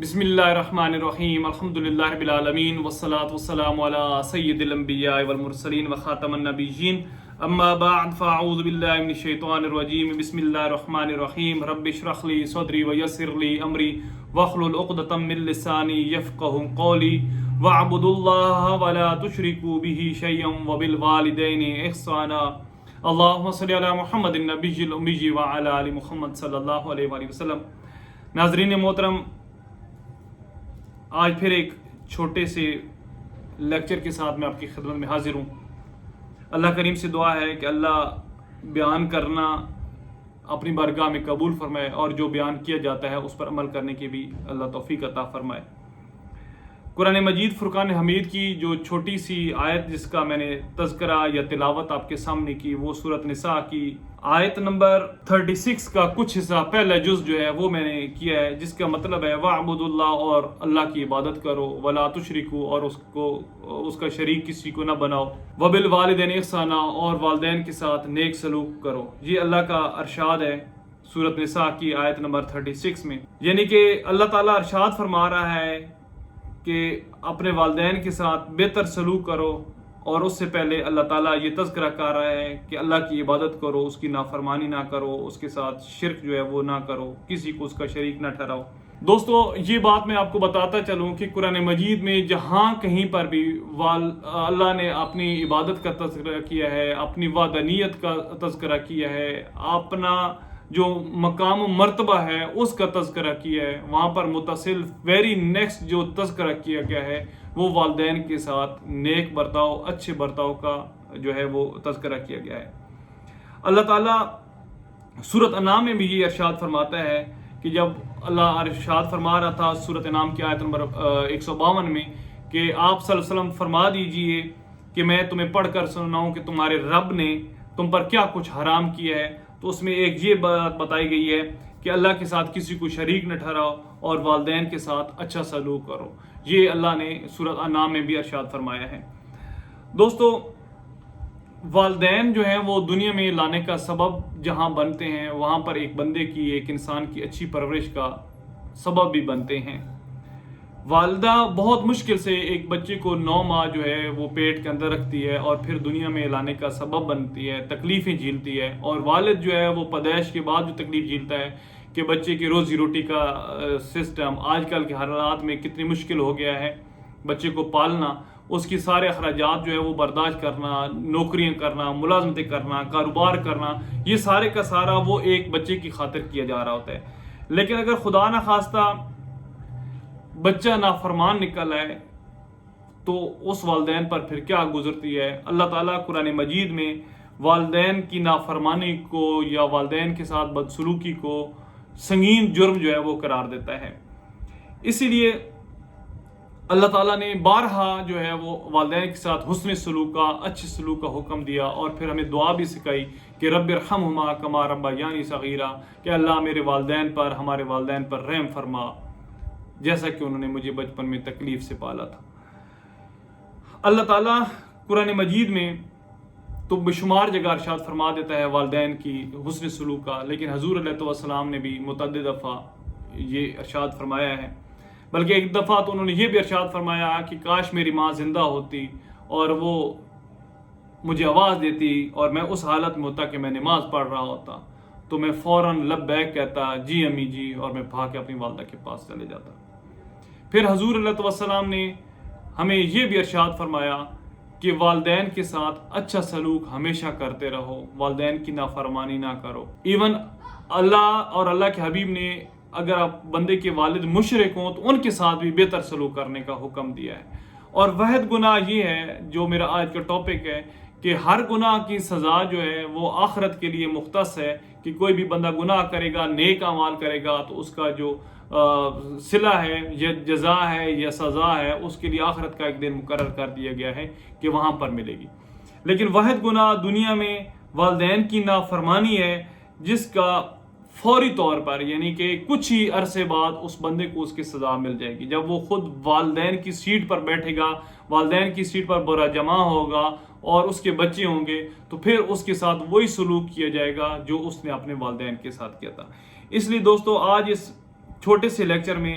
بسم اللہ الرحمن الرحیم الحمدللہ رب العالمین والصلاة والسلام علی سید الانبیاء والمرسلین وخاتم النبیین اما بعد فاعوذ باللہ من الشیطان الرجیم بسم اللہ الرحمن الرحیم رب اشرح لی صدری ویسر لی امری واحلل عقدۃ من لسانی یفقهوا قولی واعبدوا اللہ ولا تشرکوا به شیئا وبالوالدین احسانا اللہم صلی علی محمد النبی الامی وعلی آل محمد صلی اللہ علیہ وآلہ وسلم۔ ناظرین محترم، آج پھر ایک چھوٹے سے لیکچر کے ساتھ میں آپ کی خدمت میں حاضر ہوں۔ اللہ کریم سے دعا ہے کہ اللہ بیان کرنا اپنی بارگاہ میں قبول فرمائے اور جو بیان کیا جاتا ہے اس پر عمل کرنے کی بھی اللہ توفیق عطا فرمائے۔ قرآن مجید فرقان حمید کی جو چھوٹی سی آیت جس کا میں نے تذکرہ یا تلاوت آپ کے سامنے کی، وہ سورۃ نساء کی آیت نمبر 36 کا کچھ حصہ، پہلا جز جو ہے وہ میں نے کیا ہے، جس کا مطلب ہے وَاعْبُدُوا اللَّهَ، اور اللہ کی عبادت کرو، وَلَا تُشْرِكُوا، اور اس کا شریک کسی کو نہ بناؤ، وَبِالْوَالِدَيْنِ إِحْسَانًا، اور والدین کے ساتھ نیک سلوک کرو۔ یہ اللہ کا ارشاد ہے سورۃ نساء کی آیت نمبر 36 میں، یعنی کہ اللہ تعالیٰ ارشاد فرما رہا ہے کہ اپنے والدین کے ساتھ بہتر سلوک کرو، اور اس سے پہلے اللہ تعالیٰ یہ تذکرہ کر رہا ہے کہ اللہ کی عبادت کرو، اس کی نافرمانی نہ کرو، اس کے ساتھ شرک جو ہے وہ نہ کرو، کسی کو اس کا شریک نہ ٹھہراؤ۔ دوستو، یہ بات میں آپ کو بتاتا چلوں کہ قرآن مجید میں جہاں کہیں پر بھی اللہ نے اپنی عبادت کا تذکرہ کیا ہے، اپنی وحدانیت کا تذکرہ کیا ہے، اپنا جو مقام و مرتبہ ہے اس کا تذکرہ کیا ہے، وہاں پر متصل ویری نیکسٹ جو تذکرہ کیا گیا ہے وہ والدین کے ساتھ نیک برتاؤ، اچھے برتاؤ کا جو ہے وہ تذکرہ کیا گیا ہے۔ اللہ تعالیٰ سورۃ انعام میں بھی یہ ارشاد فرماتا ہے کہ جب اللہ ارشاد فرما رہا تھا سورۃ انعام کی آیت نمبر 152 میں کہ آپ صلی اللہ علیہ وسلم فرما دیجئے کہ میں تمہیں پڑھ کر سناؤں کہ تمہارے رب نے تم پر کیا کچھ حرام کیا ہے، تو اس میں ایک یہ بات بتائی گئی ہے کہ اللہ کے ساتھ کسی کو شریک نہ ٹھہراؤ اور والدین کے ساتھ اچھا سلوک کرو۔ یہ اللہ نے سورۃ انعام میں بھی ارشاد فرمایا ہے۔ دوستو، والدین جو ہیں وہ دنیا میں لانے کا سبب جہاں بنتے ہیں، وہاں پر ایک بندے کی، ایک انسان کی اچھی پرورش کا سبب بھی بنتے ہیں۔ والدہ بہت مشکل سے ایک بچے کو 9 ماہ جو ہے وہ پیٹ کے اندر رکھتی ہے اور پھر دنیا میں لانے کا سبب بنتی ہے، تکلیفیں جھیلتی ہے، اور والد جو ہے وہ پیدائش کے بعد جو تکلیف جھیلتا ہے کہ بچے کی روزی روٹی کا سسٹم آج کل کے حالات میں کتنی مشکل ہو گیا ہے، بچے کو پالنا، اس کی سارے اخراجات جو ہے وہ برداشت کرنا، نوکریاں کرنا، ملازمتیں کرنا، کاروبار کرنا، یہ سارے کا سارا وہ ایک بچے کی خاطر کیا جا رہا ہوتا ہے۔ لیکن اگر خدا نہ خواستہ بچہ نافرمان نکل آئے تو اس والدین پر پھر کیا گزرتی ہے۔ اللہ تعالیٰ قرآن مجید میں والدین کی نافرمانی کو یا والدین کے ساتھ بدسلوکی کو سنگین جرم جو ہے وہ قرار دیتا ہے۔ اسی لیے اللہ تعالیٰ نے بارہا جو ہے وہ والدین کے ساتھ حسن سلوک کا، اچھے سلوک کا حکم دیا، اور پھر ہمیں دعا بھی سکھائی کہ رب ارحمہما کما ربیانی صغیرا، کہ اللہ میرے والدین پر، ہمارے والدین پر رحم فرما جیسا کہ انہوں نے مجھے بچپن میں تکلیف سے پالا تھا۔ اللہ تعالیٰ قرآن مجید میں تو بشمار جگہ ارشاد فرما دیتا ہے والدین کی حسن سلوک کا، لیکن حضور علیہ السلام نے بھی متعدد دفعہ یہ ارشاد فرمایا ہے۔ بلکہ ایک دفعہ تو انہوں نے یہ بھی ارشاد فرمایا کہ کاش میری ماں زندہ ہوتی اور وہ مجھے آواز دیتی اور میں اس حالت میں ہوتا کہ میں نماز پڑھ رہا ہوتا، تو میں فوراً لبیک کہتا، جی امی جی، اور میں بھاگ کے اپنی والدہ کے پاس چلے جاتا۔ پھر حضور علیہ السلام نے ہمیں یہ بھی ارشاد فرمایا کہ والدین کے ساتھ اچھا سلوک ہمیشہ کرتے رہو، والدین کی نافرمانی نہ کرو۔ ایون اللہ اور اللہ کے حبیب نے اگر آپ بندے کے والد مشرک ہوں تو ان کے ساتھ بھی بہتر سلوک کرنے کا حکم دیا ہے۔ اور واحد گناہ یہ ہے جو میرا آج کا ٹاپک ہے کہ ہر گناہ کی سزا جو ہے وہ آخرت کے لیے مختص ہے، کہ کوئی بھی بندہ گناہ کرے گا، نیک اعمال کرے گا تو اس کا جو صلہ ہے یا جزا ہے یا سزا ہے اس کے لیے آخرت کا ایک دن مقرر کر دیا گیا ہے کہ وہاں پر ملے گی۔ لیکن واحد گناہ دنیا میں والدین کی نافرمانی ہے، جس کا فوری طور پر یعنی کہ کچھ ہی عرصے بعد اس بندے کو اس کی سزا مل جائے گی۔ جب وہ خود والدین کی سیٹ پر بیٹھے گا، والدین کی سیٹ پر برا جمع ہوگا اور اس کے بچے ہوں گے، تو پھر اس کے ساتھ وہی سلوک کیا جائے گا جو اس نے اپنے والدین کے ساتھ کیا تھا۔ اس لیے دوستو، آج اس چھوٹے سے لیکچر میں